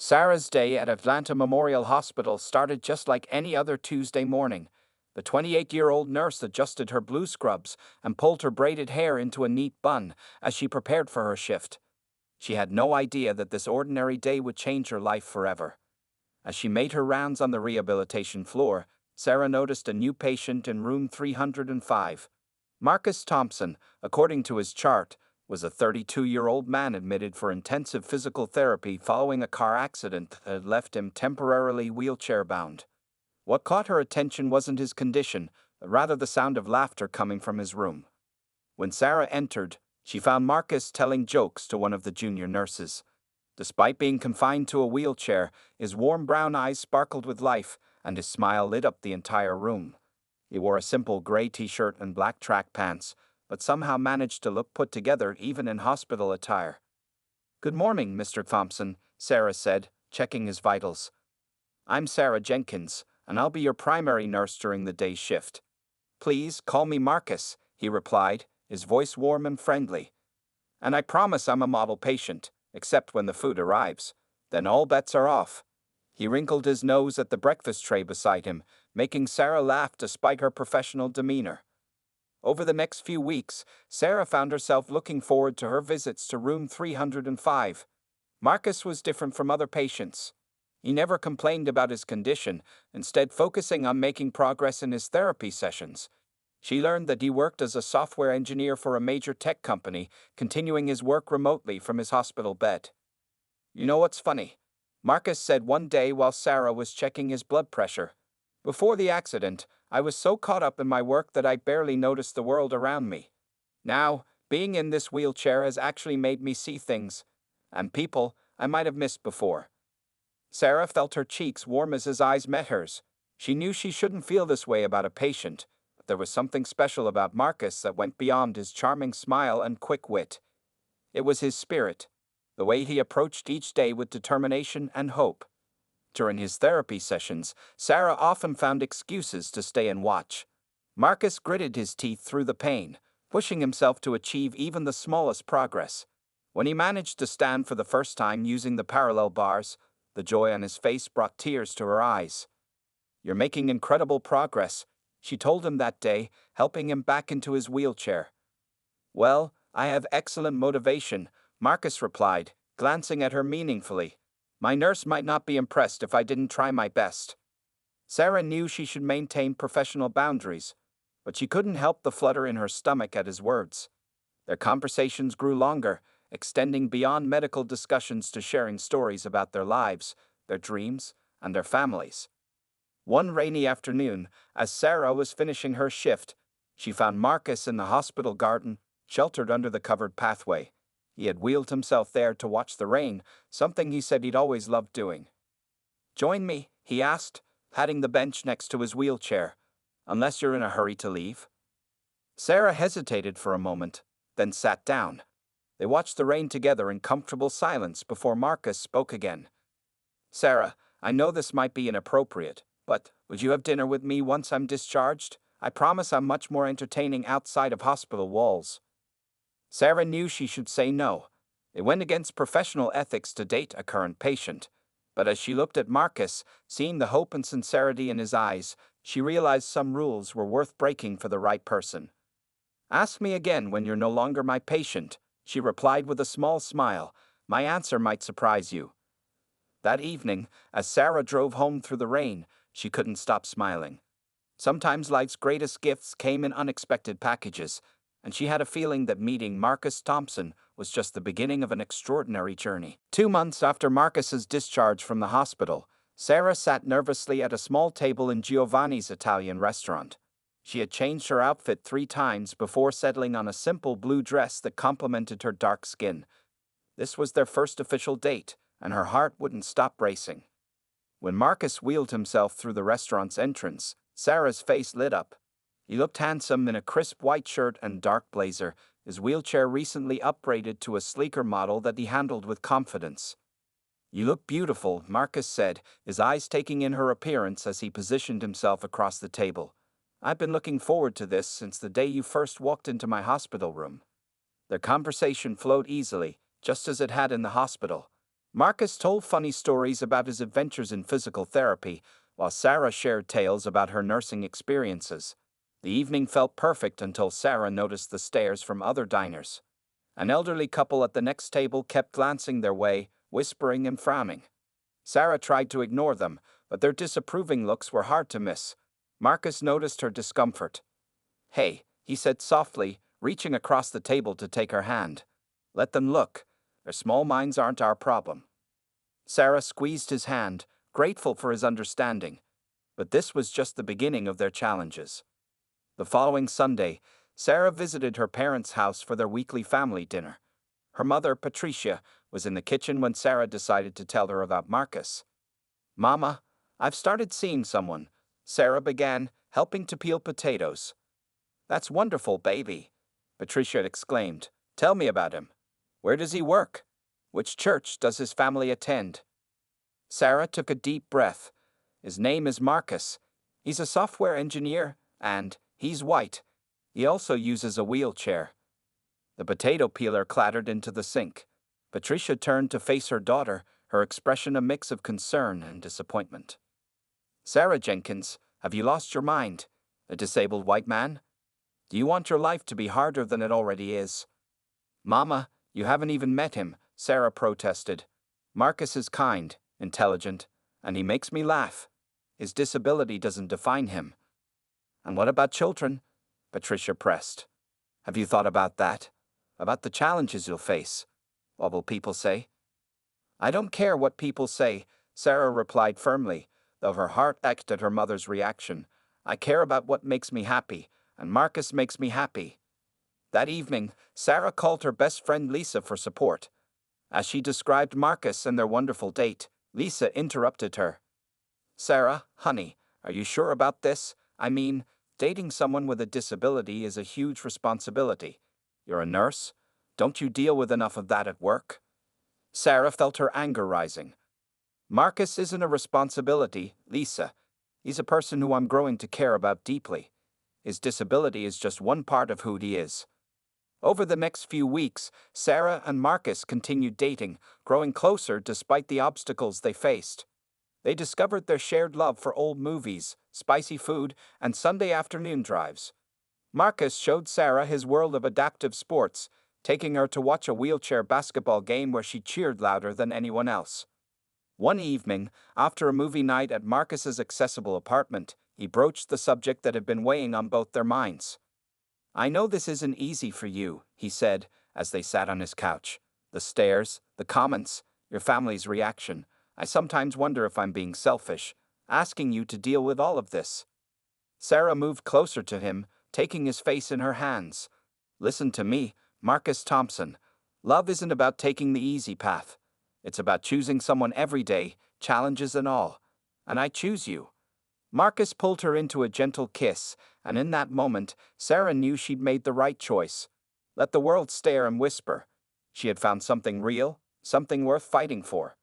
Sarah's day at Atlanta Memorial Hospital started just like any other Tuesday morning. The 28-year-old nurse adjusted her blue scrubs and pulled her braided hair into a neat bun as she prepared for her shift. She had no idea that this ordinary day would change her life forever. As she made her rounds on the rehabilitation floor, Sarah noticed a new patient in room 305. Marcus Thompson, according to his chart, was a 32-year-old man admitted for intensive physical therapy following a car accident that had left him temporarily wheelchair-bound. What caught her attention wasn't his condition, but rather the sound of laughter coming from his room. When Sarah entered, she found Marcus telling jokes to one of the junior nurses. Despite being confined to a wheelchair, his warm brown eyes sparkled with life, and his smile lit up the entire room. He wore a simple gray t-shirt and black track pants, but somehow managed to look put together even in hospital attire. "Good morning, Mr. Thompson," Sarah said, checking his vitals. "I'm Sarah Jenkins, and I'll be your primary nurse during the day's shift." "Please call me Marcus," he replied, his voice warm and friendly. "And I promise I'm a model patient, except when the food arrives. Then all bets are off." He wrinkled his nose at the breakfast tray beside him, making Sarah laugh despite her professional demeanor. Over the next few weeks, Sarah found herself looking forward to her visits to room 305. Marcus was different from other patients. He never complained about his condition, instead focusing on making progress in his therapy sessions. She learned that he worked as a software engineer for a major tech company, continuing his work remotely from his hospital bed. "You know what's funny?" Marcus said one day while Sarah was checking his blood pressure. "Before the accident, I was so caught up in my work that I barely noticed the world around me. Now, being in this wheelchair has actually made me see things and people I might have missed before." Sarah felt her cheeks warm as his eyes met hers. She knew she shouldn't feel this way about a patient, but there was something special about Marcus that went beyond his charming smile and quick wit. It was his spirit, the way he approached each day with determination and hope. During his therapy sessions, Sarah often found excuses to stay and watch. Marcus gritted his teeth through the pain, pushing himself to achieve even the smallest progress. When he managed to stand for the first time using the parallel bars, the joy on his face brought tears to her eyes. "You're making incredible progress," she told him that day, helping him back into his wheelchair. "Well, I have excellent motivation," Marcus replied, glancing at her meaningfully. "My nurse might not be impressed if I didn't try my best." Sarah knew she should maintain professional boundaries, but she couldn't help the flutter in her stomach at his words. Their conversations grew longer, extending beyond medical discussions to sharing stories about their lives, their dreams, and their families. One rainy afternoon, as Sarah was finishing her shift, she found Marcus in the hospital garden, sheltered under the covered pathway. He had wheeled himself there to watch the rain, something he said he'd always loved doing. "Join me," he asked, patting the bench next to his wheelchair, "unless you're in a hurry to leave." Sarah hesitated for a moment, then sat down. They watched the rain together in comfortable silence before Marcus spoke again. "Sarah, I know this might be inappropriate, but would you have dinner with me once I'm discharged? I promise I'm much more entertaining outside of hospital walls." Sarah knew she should say no. It went against professional ethics to date a current patient. But as she looked at Marcus, seeing the hope and sincerity in his eyes, she realized some rules were worth breaking for the right person. "Ask me again when you're no longer my patient," she replied with a small smile. "My answer might surprise you." That evening, as Sarah drove home through the rain, she couldn't stop smiling. Sometimes life's greatest gifts came in unexpected packages, and she had a feeling that meeting Marcus Thompson was just the beginning of an extraordinary journey. 2 months after Marcus's discharge from the hospital, Sarah sat nervously at a small table in Giovanni's Italian restaurant. She had changed her outfit 3 times before settling on a simple blue dress that complemented her dark skin. This was their first official date, and her heart wouldn't stop racing. When Marcus wheeled himself through the restaurant's entrance, Sarah's face lit up. He looked handsome in a crisp white shirt and dark blazer, his wheelchair recently upgraded to a sleeker model that he handled with confidence. "You look beautiful," Marcus said, his eyes taking in her appearance as he positioned himself across the table. "I've been looking forward to this since the day you first walked into my hospital room." Their conversation flowed easily, just as it had in the hospital. Marcus told funny stories about his adventures in physical therapy, while Sarah shared tales about her nursing experiences. The evening felt perfect until Sarah noticed the stares from other diners. An elderly couple at the next table kept glancing their way, whispering and frowning. Sarah tried to ignore them, but their disapproving looks were hard to miss. Marcus noticed her discomfort. "Hey," he said softly, reaching across the table to take her hand. "Let them look. Their small minds aren't our problem." Sarah squeezed his hand, grateful for his understanding. But this was just the beginning of their challenges. The following Sunday, Sarah visited her parents' house for their weekly family dinner. Her mother, Patricia, was in the kitchen when Sarah decided to tell her about Marcus. "Mama, I've started seeing someone," Sarah began, helping to peel potatoes. "That's wonderful, baby," Patricia exclaimed. "Tell me about him. Where does he work? Which church does his family attend?" Sarah took a deep breath. "His name is Marcus. He's a software engineer, and he's white. He also uses a wheelchair." The potato peeler clattered into the sink. Patricia turned to face her daughter, her expression a mix of concern and disappointment. "Sarah Jenkins, have you lost your mind? A disabled white man? Do you want your life to be harder than it already is?" "Mama, you haven't even met him," Sarah protested. "Marcus is kind, intelligent, and he makes me laugh. His disability doesn't define him." "And what about children?" Patricia pressed. "Have you thought about that? About the challenges you'll face? What will people say?" "I don't care what people say," Sarah replied firmly, though her heart ached at her mother's reaction. "I care about what makes me happy, and Marcus makes me happy." That evening, Sarah called her best friend Lisa for support. As she described Marcus and their wonderful date, Lisa interrupted her. "Sarah, honey, are you sure about this? I mean, dating someone with a disability is a huge responsibility. You're a nurse. Don't you deal with enough of that at work?" Sarah felt her anger rising. "Marcus isn't a responsibility, Lisa. He's a person who I'm growing to care about deeply. His disability is just one part of who he is." Over the next few weeks, Sarah and Marcus continued dating, growing closer despite the obstacles they faced. They discovered their shared love for old movies, spicy food, and Sunday afternoon drives. Marcus showed Sarah his world of adaptive sports, taking her to watch a wheelchair basketball game where she cheered louder than anyone else. One evening, after a movie night at Marcus's accessible apartment, he broached the subject that had been weighing on both their minds. "I know this isn't easy for you," he said, as they sat on his couch. "The stares, the comments, your family's reaction. I sometimes wonder if I'm being selfish, asking you to deal with all of this." Sarah moved closer to him, taking his face in her hands. "Listen to me, Marcus Thompson. Love isn't about taking the easy path. It's about choosing someone every day, challenges and all. And I choose you." Marcus pulled her into a gentle kiss, and in that moment, Sarah knew she'd made the right choice. Let the world stare and whisper. She had found something real, something worth fighting for.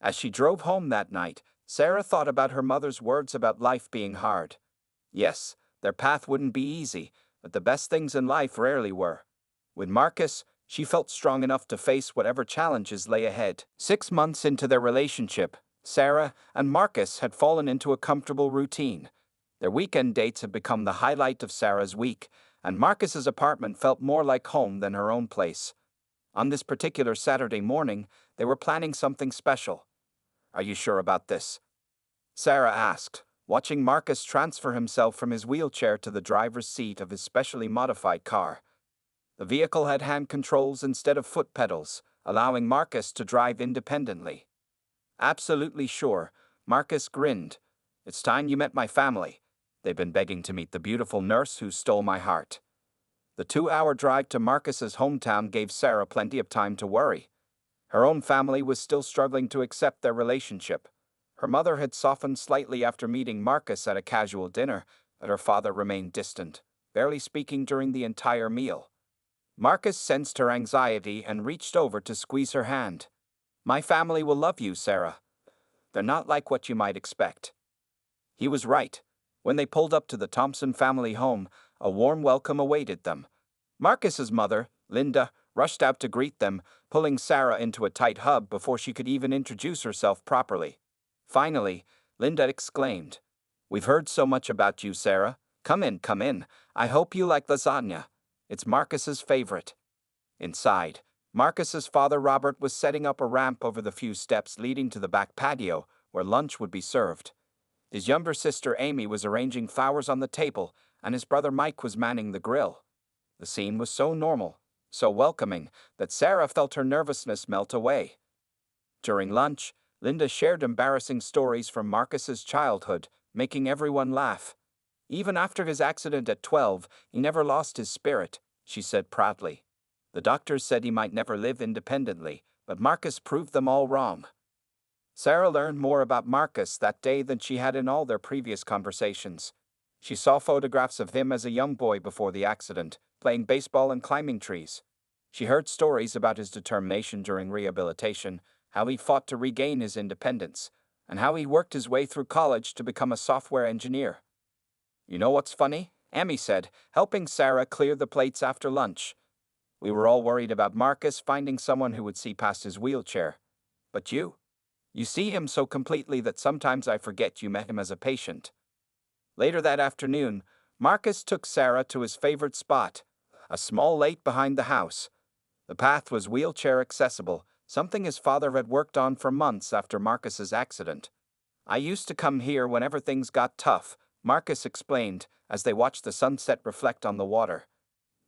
As she drove home that night, Sarah thought about her mother's words about life being hard. Yes, their path wouldn't be easy, but the best things in life rarely were. With Marcus, she felt strong enough to face whatever challenges lay ahead. 6 months into their relationship, Sarah and Marcus had fallen into a comfortable routine. Their weekend dates had become the highlight of Sarah's week, and Marcus's apartment felt more like home than her own place. On this particular Saturday morning, they were planning something special. "Are you sure about this?" Sarah asked, watching Marcus transfer himself from his wheelchair to the driver's seat of his specially modified car. The vehicle had hand controls instead of foot pedals, allowing Marcus to drive independently. "Absolutely sure," Marcus grinned. "It's time you met my family. They've been begging to meet the beautiful nurse who stole my heart." The 2-hour drive to Marcus's hometown gave Sarah plenty of time to worry. Her own family was still struggling to accept their relationship. Her mother had softened slightly after meeting Marcus at a casual dinner, but her father remained distant, barely speaking during the entire meal. Marcus sensed her anxiety and reached over to squeeze her hand. "My family will love you, Sarah. They're not like what you might expect." He was right. When they pulled up to the Thompson family home, a warm welcome awaited them. Marcus's mother, Linda, rushed out to greet them, pulling Sarah into a tight hug before she could even introduce herself properly. Finally, Linda exclaimed, "We've heard so much about you, Sarah. Come in, come in. I hope you like lasagna. It's Marcus's favorite." Inside, Marcus's father Robert was setting up a ramp over the few steps leading to the back patio where lunch would be served. His younger sister Amy was arranging flowers on the table, and his brother Mike was manning the grill. The scene was so normal, so welcoming, that Sarah felt her nervousness melt away. During lunch, Linda shared embarrassing stories from Marcus's childhood, making everyone laugh. "Even after his accident at 12, he never lost his spirit," she said proudly. "The doctors said he might never live independently, but Marcus proved them all wrong." Sarah learned more about Marcus that day than she had in all their previous conversations. She saw photographs of him as a young boy before the accident, playing baseball and climbing trees. She heard stories about his determination during rehabilitation, how he fought to regain his independence, and how he worked his way through college to become a software engineer. "You know what's funny?" Amy said, helping Sarah clear the plates after lunch. "We were all worried about Marcus finding someone who would see past his wheelchair. But you see him so completely that sometimes I forget you met him as a patient." Later that afternoon, Marcus took Sarah to his favorite spot, a small lake behind the house. The path was wheelchair accessible, something his father had worked on for months after Marcus's accident. "I used to come here whenever things got tough," Marcus explained as they watched the sunset reflect on the water.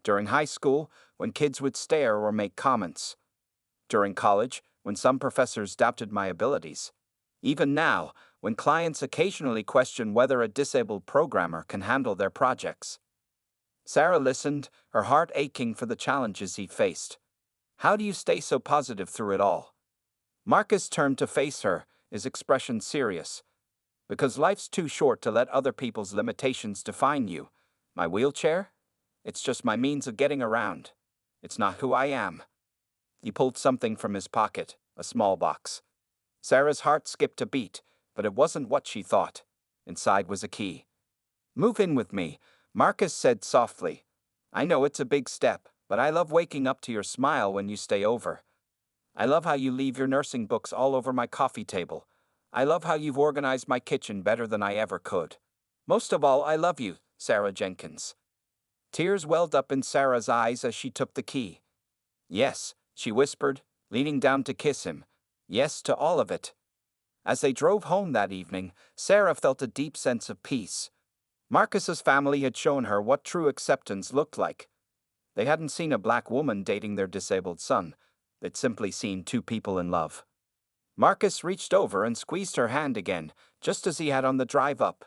"During high school, when kids would stare or make comments. During college, when some professors doubted my abilities. Even now, when clients occasionally question whether a disabled programmer can handle their projects." Sarah listened, her heart aching for the challenges he faced. "How do you stay so positive through it all?" Marcus turned to face her, his expression serious. "Because life's too short to let other people's limitations define you. My wheelchair? It's just my means of getting around. It's not who I am." He pulled something from his pocket, a small box. Sarah's heart skipped a beat, but it wasn't what she thought. Inside was a key. "Move in with me," Marcus said softly. "I know it's a big step, but I love waking up to your smile when you stay over. I love how you leave your nursing books all over my coffee table. I love how you've organized my kitchen better than I ever could. Most of all, I love you, Sarah Jenkins." Tears welled up in Sarah's eyes as she took the key. "Yes," she whispered, leaning down to kiss him. "Yes to all of it." As they drove home that evening, Sarah felt a deep sense of peace. Marcus's family had shown her what true acceptance looked like. They hadn't seen a black woman dating their disabled son. They'd simply seen two people in love. Marcus reached over and squeezed her hand again, just as he had on the drive up.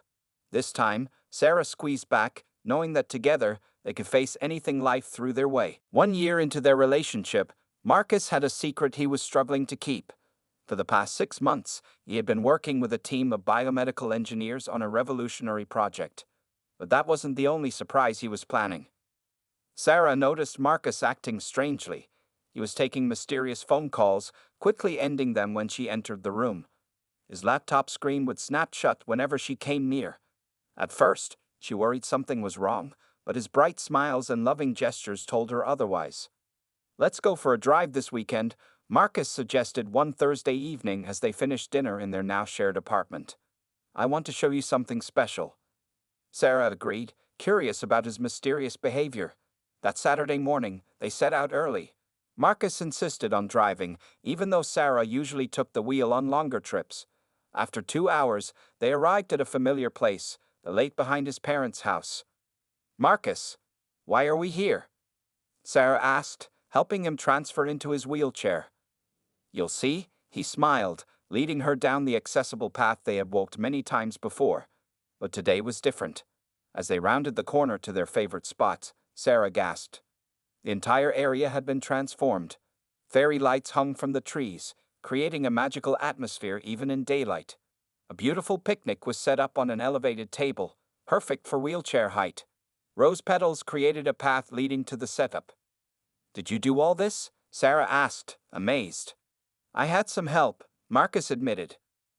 This time, Sarah squeezed back, knowing that together they could face anything life threw their way. 1 year into their relationship, Marcus had a secret he was struggling to keep. For the past 6 months, he had been working with a team of biomedical engineers on a revolutionary project. But that wasn't the only surprise he was planning. Sarah noticed Marcus acting strangely. He was taking mysterious phone calls, quickly ending them when she entered the room. His laptop screen would snap shut whenever she came near. At first, she worried something was wrong, but his bright smiles and loving gestures told her otherwise. "Let's go for a drive this weekend," Marcus suggested one Thursday evening as they finished dinner in their now shared apartment. "I want to show you something special." Sarah agreed, curious about his mysterious behavior. That Saturday morning, they set out early. Marcus insisted on driving, even though Sarah usually took the wheel on longer trips. After 2 hours, they arrived at a familiar place, the lake behind his parents' house. "Marcus, why are we here?" Sarah asked, helping him transfer into his wheelchair. "You'll see," he smiled, leading her down the accessible path they had walked many times before. But today was different. As they rounded the corner to their favorite spot, Sarah gasped. The entire area had been transformed. Fairy lights hung from the trees, creating a magical atmosphere even in daylight. A beautiful picnic was set up on an elevated table, perfect for wheelchair height. Rose petals created a path leading to the setup. "Did you do all this?" Sarah asked, amazed. "I had some help," Marcus admitted.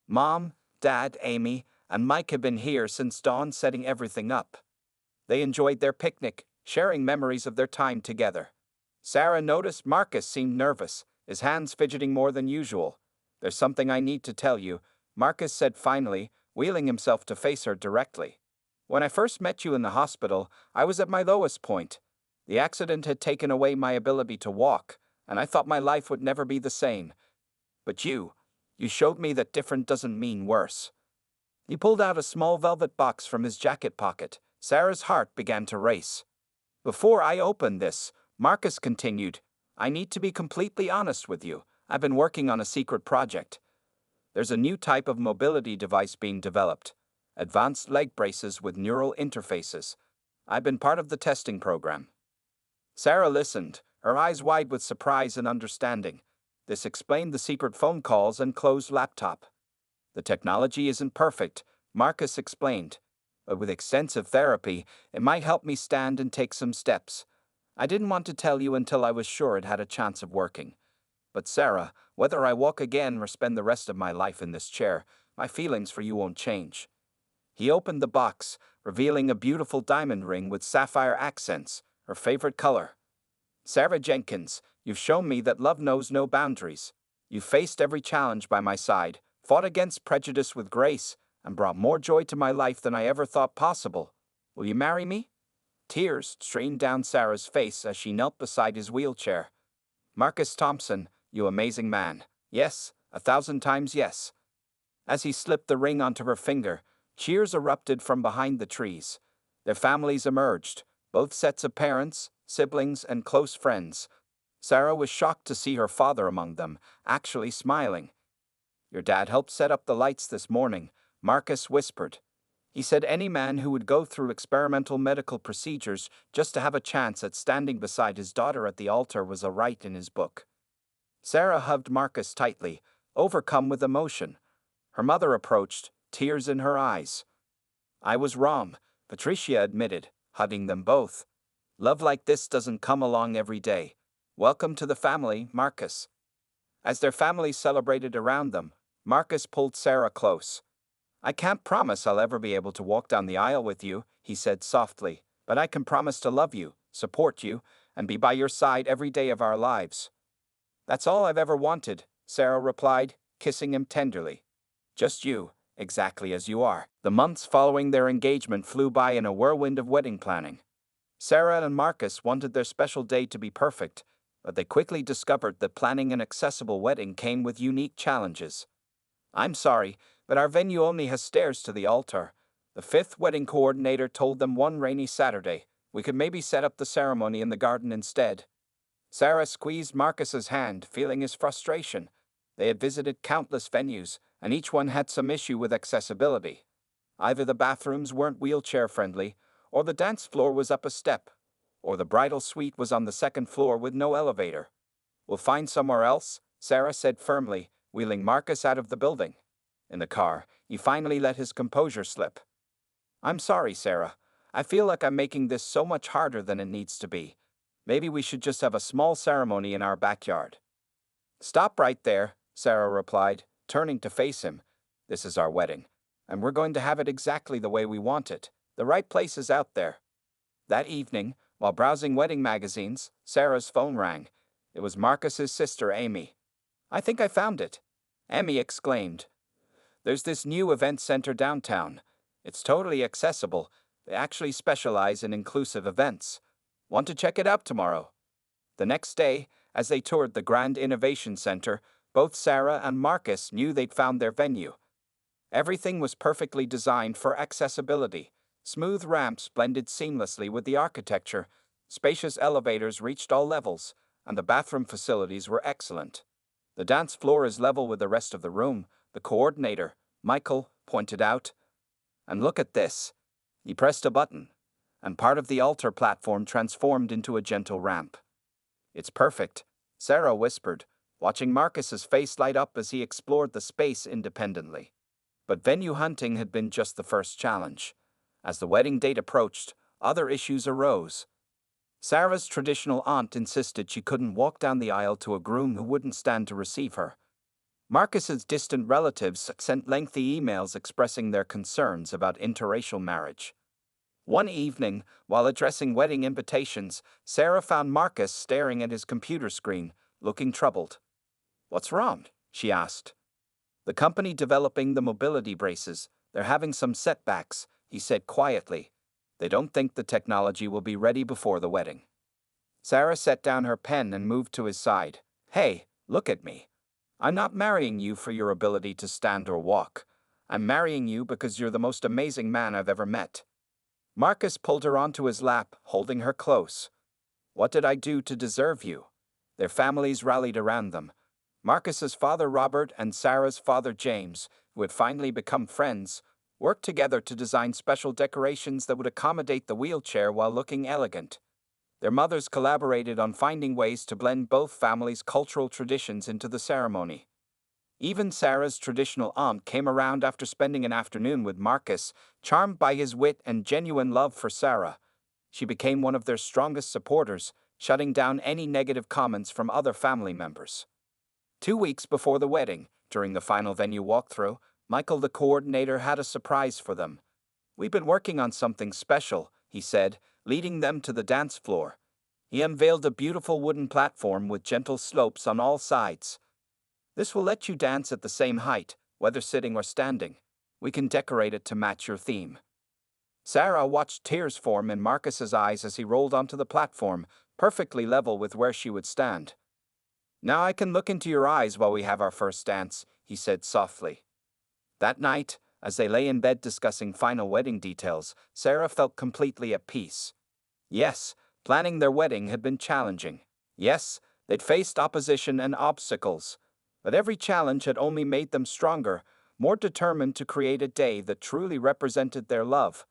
"Mom, Dad, Amy, and Mike have been here since dawn setting everything up." They enjoyed their picnic, sharing memories of their time together. Sarah noticed Marcus seemed nervous, his hands fidgeting more than usual. "There's something I need to tell you," Marcus said finally, wheeling himself to face her directly. "When I first met you in the hospital, I was at my lowest point. The accident had taken away my ability to walk, and I thought my life would never be the same. But you showed me that different doesn't mean worse." He pulled out a small velvet box from his jacket pocket. Sarah's heart began to race. "Before I open this," Marcus continued, "I need to be completely honest with you. I've been working on a secret project. There's a new type of mobility device being developed. Advanced leg braces with neural interfaces. I've been part of the testing program." Sarah listened, her eyes wide with surprise and understanding. This explained the secret phone calls and closed laptop. "The technology isn't perfect," Marcus explained, "but with extensive therapy, it might help me stand and take some steps. I didn't want to tell you until I was sure it had a chance of working. But Sarah, whether I walk again or spend the rest of my life in this chair, my feelings for you won't change." He opened the box, revealing a beautiful diamond ring with sapphire accents, her favorite color. "Sarah Jenkins, you've shown me that love knows no boundaries. You've faced every challenge by my side, fought against prejudice with grace, and brought more joy to my life than I ever thought possible. Will you marry me?" Tears streamed down Sarah's face as she knelt beside his wheelchair. "Marcus Thompson, you amazing man. Yes, 1,000 times yes." As he slipped the ring onto her finger, cheers erupted from behind the trees. Their families emerged, both sets of parents, siblings, and close friends. Sarah was shocked to see her father among them, actually smiling. "Your dad helped set up the lights this morning," Marcus whispered. "He said any man who would go through experimental medical procedures just to have a chance at standing beside his daughter at the altar was a right in his book." Sarah hugged Marcus tightly, overcome with emotion. Her mother approached, tears in her eyes. "I was wrong," Patricia admitted, hugging them both. "Love like this doesn't come along every day. Welcome to the family, Marcus." As their families celebrated around them, Marcus pulled Sarah close. "I can't promise I'll ever be able to walk down the aisle with you," he said softly, "but I can promise to love you, support you, and be by your side every day of our lives." "That's all I've ever wanted," Sarah replied, kissing him tenderly. "Just you, exactly as you are." The months following their engagement flew by in a whirlwind of wedding planning. Sarah and Marcus wanted their special day to be perfect, but they quickly discovered that planning an accessible wedding came with unique challenges. "I'm sorry, but our venue only has stairs to the altar," the fifth wedding coordinator told them one rainy Saturday. "We could maybe set up the ceremony in the garden instead." Sarah squeezed Marcus's hand, feeling his frustration. They had visited countless venues, and each one had some issue with accessibility. Either the bathrooms weren't wheelchair-friendly, or the dance floor was up a step, or the bridal suite was on the second floor with no elevator. "We'll find somewhere else," Sarah said firmly, wheeling Marcus out of the building. In the car, he finally let his composure slip. "I'm sorry, Sarah. I feel like I'm making this so much harder than it needs to be. Maybe we should just have a small ceremony in our backyard." "Stop right there," Sarah replied, turning to face him. "This is our wedding, and we're going to have it exactly the way we want it. The right place is out there." That evening, while browsing wedding magazines, Sarah's phone rang. It was Marcus's sister, Amy. "I think I found it," Amy exclaimed. "There's this new event center downtown. It's totally accessible. They actually specialize in inclusive events. Want to check it out tomorrow?" The next day, as they toured the Grand Innovation Center, both Sarah and Marcus knew they'd found their venue. Everything was perfectly designed for accessibility. Smooth ramps blended seamlessly with the architecture, spacious elevators reached all levels, and the bathroom facilities were excellent. "The dance floor is level with the rest of the room," the coordinator, Michael, pointed out. "And look at this." He pressed a button, and part of the altar platform transformed into a gentle ramp. "It's perfect," Sarah whispered, watching Marcus's face light up as he explored the space independently. But venue hunting had been just the first challenge. As the wedding date approached, other issues arose. Sarah's traditional aunt insisted she couldn't walk down the aisle to a groom who wouldn't stand to receive her. Marcus's distant relatives sent lengthy emails expressing their concerns about interracial marriage. One evening, while addressing wedding invitations, Sarah found Marcus staring at his computer screen, looking troubled. "What's wrong?" she asked. "The company developing the mobility braces, they're having some setbacks," he said quietly. "They don't think the technology will be ready before the wedding." Sarah set down her pen and moved to his side. "Hey, look at me. I'm not marrying you for your ability to stand or walk. I'm marrying you because you're the most amazing man I've ever met." Marcus pulled her onto his lap, holding her close. "What did I do to deserve you?" Their families rallied around them. Marcus's father Robert and Sarah's father James, who had finally become friends, worked together to design special decorations that would accommodate the wheelchair while looking elegant. Their mothers collaborated on finding ways to blend both families' cultural traditions into the ceremony. Even Sarah's traditional aunt came around after spending an afternoon with Marcus, charmed by his wit and genuine love for Sarah. She became one of their strongest supporters, shutting down any negative comments from other family members. 2 weeks before the wedding, during the final venue walkthrough, Michael, the coordinator, had a surprise for them. "We've been working on something special," he said, leading them to the dance floor. He unveiled a beautiful wooden platform with gentle slopes on all sides. "This will let you dance at the same height, whether sitting or standing. We can decorate it to match your theme." Sarah watched tears form in Marcus's eyes as he rolled onto the platform, perfectly level with where she would stand. "Now I can look into your eyes while we have our first dance," he said softly. That night, as they lay in bed discussing final wedding details, Sarah felt completely at peace. Yes, planning their wedding had been challenging. Yes, they'd faced opposition and obstacles. But every challenge had only made them stronger, more determined to create a day that truly represented their love.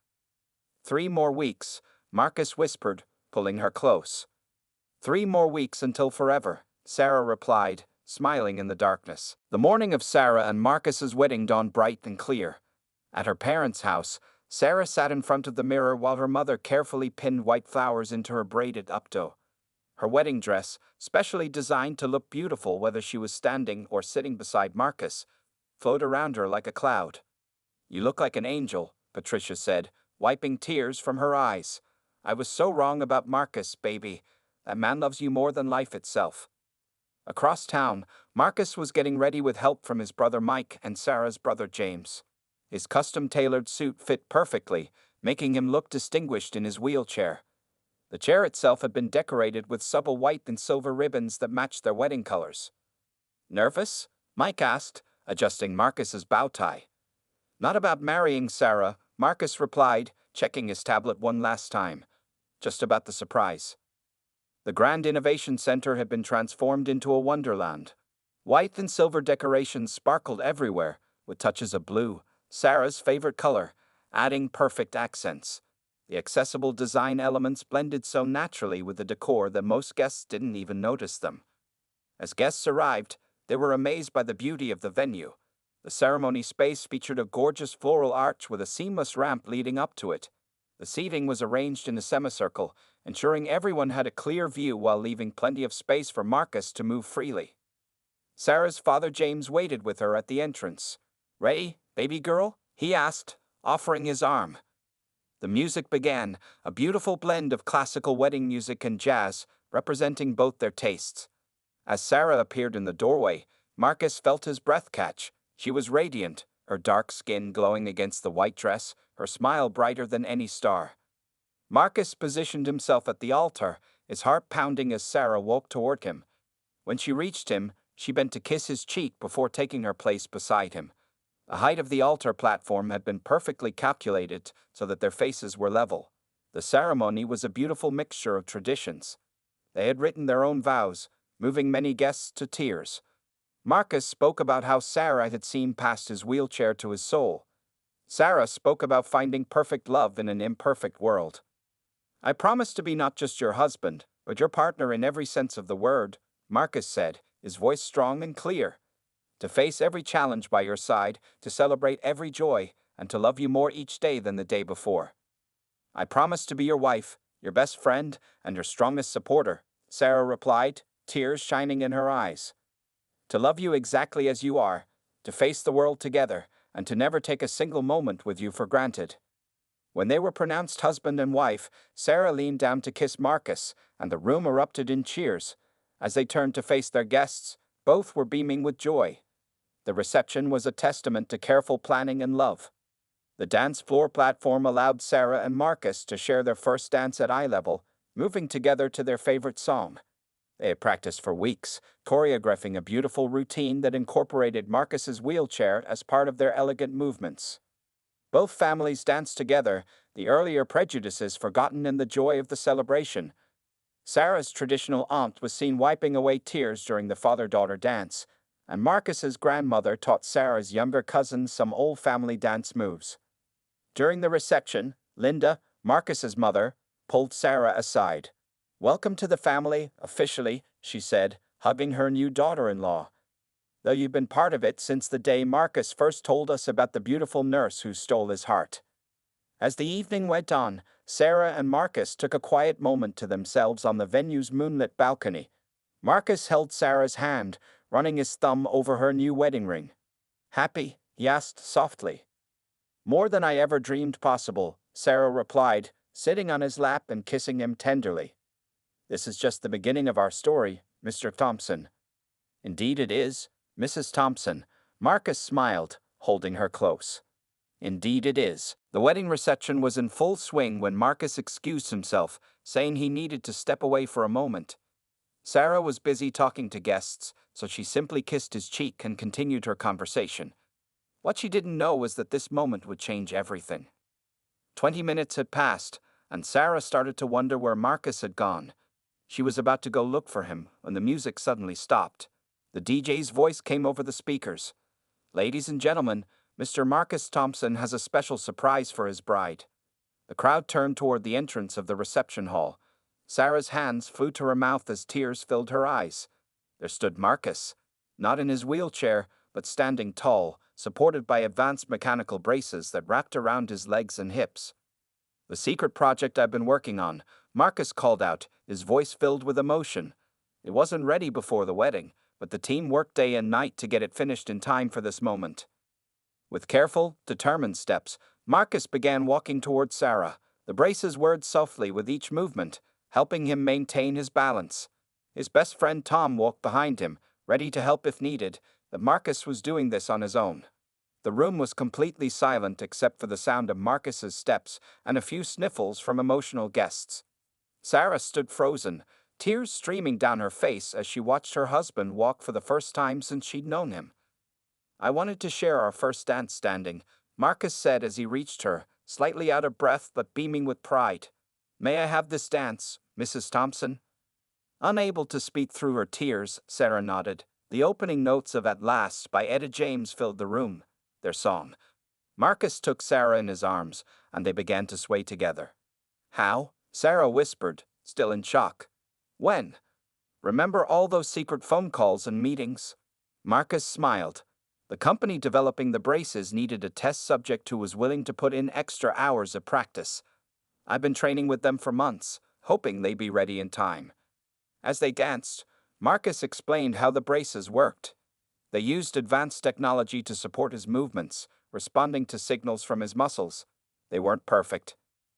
3 more weeks, Marcus whispered, pulling her close. 3 more weeks until forever, Sarah replied, smiling in the darkness. The morning of Sarah and Marcus's wedding dawned bright and clear. At her parents' house, Sarah sat in front of the mirror while her mother carefully pinned white flowers into her braided updo. Her wedding dress, specially designed to look beautiful whether she was standing or sitting beside Marcus, flowed around her like a cloud. "You look like an angel," Patricia said, wiping tears from her eyes. "I was so wrong about Marcus, baby. That man loves you more than life itself." Across town, Marcus was getting ready with help from his brother Mike and Sarah's brother James. His custom-tailored suit fit perfectly, making him look distinguished in his wheelchair. The chair itself had been decorated with subtle white and silver ribbons that matched their wedding colors. "Nervous?" Mike asked, adjusting Marcus's bow tie. "Not about marrying Sarah," Marcus replied, checking his tablet one last time. "Just about the surprise." The Grand Innovation Center had been transformed into a wonderland. White and silver decorations sparkled everywhere, with touches of blue, Sarah's favorite color, adding perfect accents. The accessible design elements blended so naturally with the decor that most guests didn't even notice them. As guests arrived, they were amazed by the beauty of the venue. The ceremony space featured a gorgeous floral arch with a seamless ramp leading up to it. The seating was arranged in a semicircle, ensuring everyone had a clear view while leaving plenty of space for Marcus to move freely. Sarah's father James waited with her at the entrance. "Ready, baby girl?" he asked, offering his arm. The music began, a beautiful blend of classical wedding music and jazz, representing both their tastes. As Sarah appeared in the doorway, Marcus felt his breath catch. She was radiant, her dark skin glowing against the white dress, her smile brighter than any star. Marcus positioned himself at the altar, his heart pounding as Sarah walked toward him. When she reached him, she bent to kiss his cheek before taking her place beside him. The height of the altar platform had been perfectly calculated so that their faces were level. The ceremony was a beautiful mixture of traditions. They had written their own vows, moving many guests to tears. Marcus spoke about how Sarah had seen past his wheelchair to his soul. Sarah spoke about finding perfect love in an imperfect world. "I promise to be not just your husband, but your partner in every sense of the word," Marcus said, his voice strong and clear. "To face every challenge by your side, to celebrate every joy, and to love you more each day than the day before." "I promise to be your wife, your best friend, and your strongest supporter," Sarah replied, tears shining in her eyes. "To love you exactly as you are, to face the world together, and to never take a single moment with you for granted." When they were pronounced husband and wife, Sarah leaned down to kiss Marcus, and the room erupted in cheers. As they turned to face their guests, both were beaming with joy. The reception was a testament to careful planning and love. The dance floor platform allowed Sarah and Marcus to share their first dance at eye level, moving together to their favorite song. They had practiced for weeks, choreographing a beautiful routine that incorporated Marcus's wheelchair as part of their elegant movements. Both families danced together, the earlier prejudices forgotten in the joy of the celebration. Sarah's traditional aunt was seen wiping away tears during the father-daughter dance, and Marcus's grandmother taught Sarah's younger cousins some old family dance moves. During the reception, Linda, Marcus's mother, pulled Sarah aside. "Welcome to the family, officially," she said, hugging her new daughter-in-law. "Though you've been part of it since the day Marcus first told us about the beautiful nurse who stole his heart." As the evening went on, Sarah and Marcus took a quiet moment to themselves on the venue's moonlit balcony. Marcus held Sarah's hand, running his thumb over her new wedding ring. "Happy?" he asked softly. "More than I ever dreamed possible," Sarah replied, sitting on his lap and kissing him tenderly. "This is just the beginning of our story, Mr. Thompson." "Indeed it is, Mrs. Thompson." Marcus smiled, holding her close. "Indeed it is." The wedding reception was in full swing when Marcus excused himself, saying he needed to step away for a moment. Sarah was busy talking to guests, so she simply kissed his cheek and continued her conversation. What she didn't know was that this moment would change everything. 20 minutes had passed, and Sarah started to wonder where Marcus had gone. She was about to go look for him when the music suddenly stopped. The DJ's voice came over the speakers. "Ladies and gentlemen, Mr. Marcus Thompson has a special surprise for his bride." The crowd turned toward the entrance of the reception hall. Sarah's hands flew to her mouth as tears filled her eyes. There stood Marcus, not in his wheelchair, but standing tall, supported by advanced mechanical braces that wrapped around his legs and hips. "The secret project I've been working on," Marcus called out, his voice filled with emotion. It wasn't ready before the wedding, but the team worked day and night to get it finished in time for this moment. With careful, determined steps, Marcus began walking toward Sarah. The braces whirred softly with each movement, helping him maintain his balance. His best friend Tom walked behind him, ready to help if needed, but Marcus was doing this on his own. The room was completely silent except for the sound of Marcus's steps and a few sniffles from emotional guests. Sarah stood frozen, tears streaming down her face as she watched her husband walk for the first time since she'd known him. "I wanted to share our first dance standing," Marcus said as he reached her, slightly out of breath but beaming with pride. "May I have this dance, Mrs. Thompson?" Unable to speak through her tears, Sarah nodded. The opening notes of "At Last" by Etta James filled the room, their song. Marcus took Sarah in his arms, and they began to sway together. "How?" Sarah whispered, still in shock. "When? Remember all those secret phone calls and meetings?" Marcus smiled. The company developing the braces needed a test subject who was willing to put in extra hours of practice. "I've been training with them for months, hoping they'd be ready in time." As they danced, Marcus explained how the braces worked. They used advanced technology to support his movements, responding to signals from his muscles. They weren't perfect.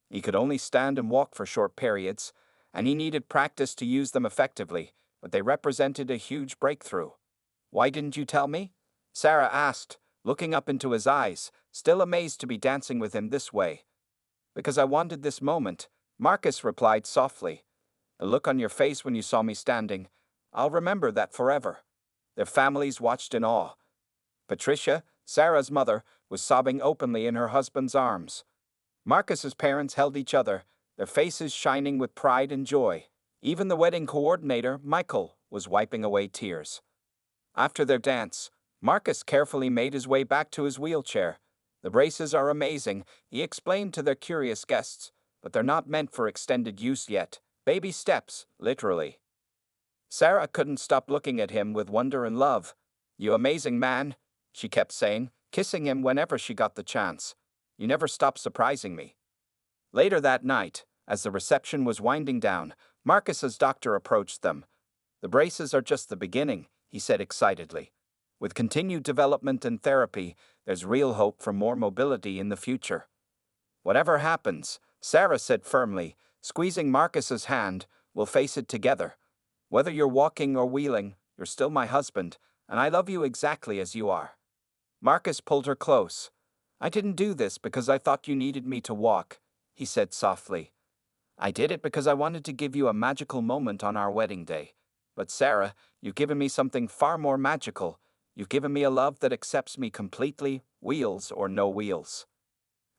He could only stand and walk for short periods, and he needed practice to use them effectively, but they represented a huge breakthrough. "Why didn't you tell me?" Sarah asked, looking up into his eyes, still amazed to be dancing with him this way. "Because I wanted this moment," Marcus replied softly. "The look on your face when you saw me standing, I'll remember that forever." Their families watched in awe. Patricia, Sarah's mother, was sobbing openly in her husband's arms. Marcus's parents held each other, their faces shining with pride and joy. Even the wedding coordinator, Michael, was wiping away tears. After their dance, Marcus carefully made his way back to his wheelchair. "The braces are amazing," he explained to their curious guests, "but they're not meant for extended use yet. Baby steps, literally." Sarah couldn't stop looking at him with wonder and love. "You amazing man," she kept saying, kissing him whenever she got the chance. "You never stop surprising me." Later that night, as the reception was winding down, Marcus's doctor approached them. "The braces are just the beginning," he said excitedly. "With continued development and therapy, there's real hope for more mobility in the future." "Whatever happens," Sarah said firmly, squeezing Marcus's hand, "we'll face it together. Whether you're walking or wheeling, you're still my husband, and I love you exactly as you are." Marcus pulled her close. "I didn't do this because I thought you needed me to walk," he said softly. "I did it because I wanted to give you a magical moment on our wedding day. But Sarah, you've given me something far more magical. You've given me a love that accepts me completely, wheels or no wheels."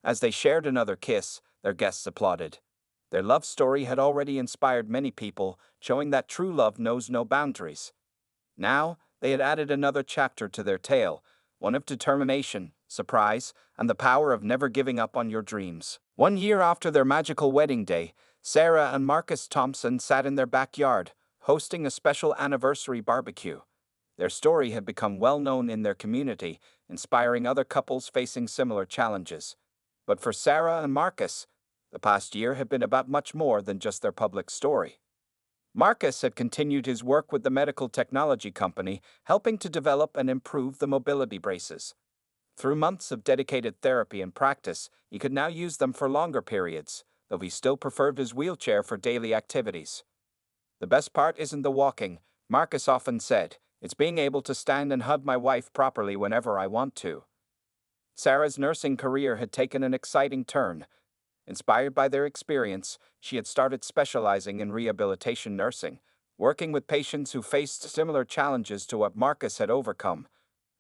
As they shared another kiss, their guests applauded. Their love story had already inspired many people, showing that true love knows no boundaries. Now, they had added another chapter to their tale, one of determination, surprise, and the power of never giving up on your dreams. 1 year after their magical wedding day, Sarah and Marcus Thompson sat in their backyard, hosting a special anniversary barbecue. Their story had become well known in their community, inspiring other couples facing similar challenges. But for Sarah and Marcus, the past year had been about much more than just their public story. Marcus had continued his work with the medical technology company, helping to develop and improve the mobility braces. Through months of dedicated therapy and practice, he could now use them for longer periods, though he still preferred his wheelchair for daily activities. "The best part isn't the walking," Marcus often said. "It's being able to stand and hug my wife properly whenever I want to." Sarah's nursing career had taken an exciting turn. Inspired by their experience, she had started specializing in rehabilitation nursing, working with patients who faced similar challenges to what Marcus had overcome.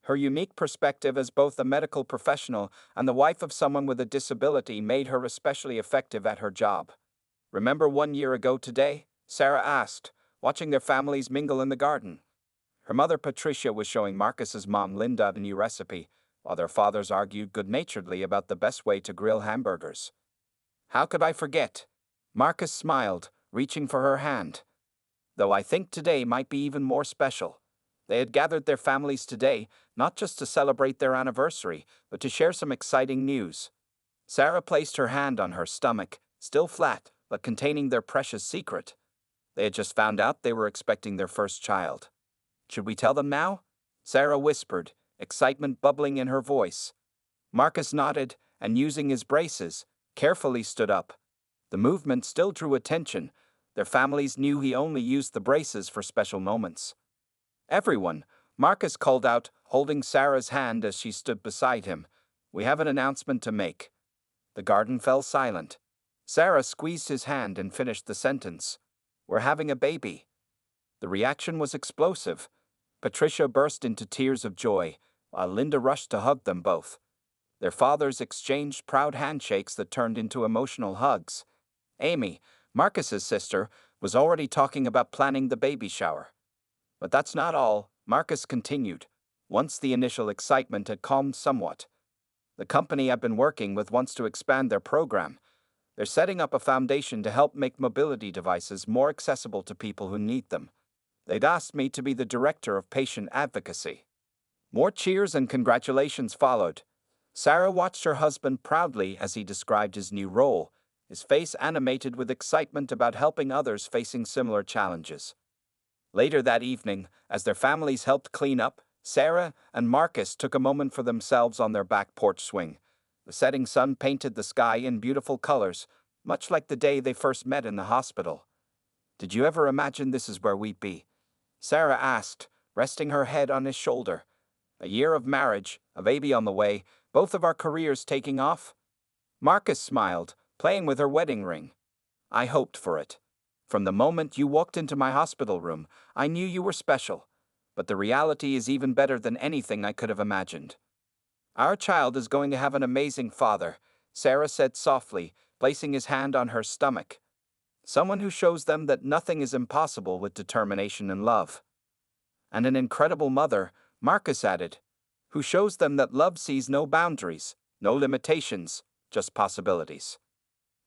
Her unique perspective as both a medical professional and the wife of someone with a disability made her especially effective at her job. "Remember 1 year ago today?" Sarah asked, watching their families mingle in the garden. Her mother Patricia was showing Marcus's mom Linda a new recipe, while their fathers argued good-naturedly about the best way to grill hamburgers. "How could I forget?" Marcus smiled, reaching for her hand. "Though I think today might be even more special." They had gathered their families today, not just to celebrate their anniversary, but to share some exciting news. Sarah placed her hand on her stomach, still flat, but containing their precious secret. They had just found out they were expecting their first child. "Should we tell them now?" Sarah whispered, excitement bubbling in her voice. Marcus nodded, and using his braces, carefully stood up. The movement still drew attention. Their families knew he only used the braces for special moments. "Everyone," Marcus called out, holding Sarah's hand as she stood beside him, "we have an announcement to make." The garden fell silent. Sarah squeezed his hand and finished the sentence. "We're having a baby." The reaction was explosive. Patricia burst into tears of joy, while Linda rushed to hug them both. Their fathers exchanged proud handshakes that turned into emotional hugs. Amy, Marcus's sister, was already talking about planning the baby shower. "But that's not all," Marcus continued, once the initial excitement had calmed somewhat. "The company I've been working with wants to expand their program. They're setting up a foundation to help make mobility devices more accessible to people who need them. They'd asked me to be the director of patient advocacy." More cheers and congratulations followed. Sarah watched her husband proudly as he described his new role, his face animated with excitement about helping others facing similar challenges. Later that evening, as their families helped clean up, Sarah and Marcus took a moment for themselves on their back porch swing. The setting sun painted the sky in beautiful colors, much like the day they first met in the hospital. "Did you ever imagine this is where we'd be?" Sarah asked, resting her head on his shoulder. "A year of marriage, a baby on the way, both of our careers taking off?" Marcus smiled, playing with her wedding ring. "I hoped for it. From the moment you walked into my hospital room, I knew you were special. But the reality is even better than anything I could have imagined." "Our child is going to have an amazing father," Sarah said softly, placing his hand on her stomach. "Someone who shows them that nothing is impossible with determination and love." "And an incredible mother," Marcus added, "who shows them that love sees no boundaries, no limitations, just possibilities."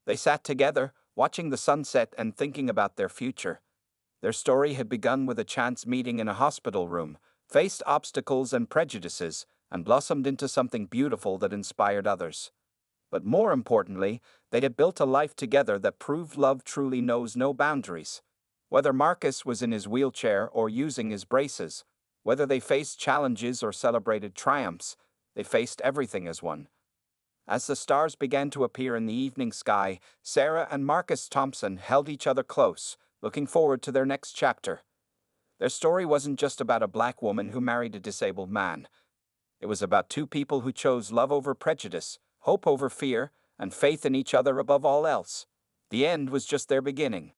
They sat together, watching the sunset and thinking about their future. Their story had begun with a chance meeting in a hospital room, faced obstacles and prejudices, and blossomed into something beautiful that inspired others. But more importantly, they had built a life together that proved love truly knows no boundaries. Whether Marcus was in his wheelchair or using his braces, whether they faced challenges or celebrated triumphs, they faced everything as one. As the stars began to appear in the evening sky, Sarah and Marcus Thompson held each other close, looking forward to their next chapter. Their story wasn't just about a black woman who married a disabled man. It was about two people who chose love over prejudice, hope over fear, and faith in each other above all else. The end was just their beginning.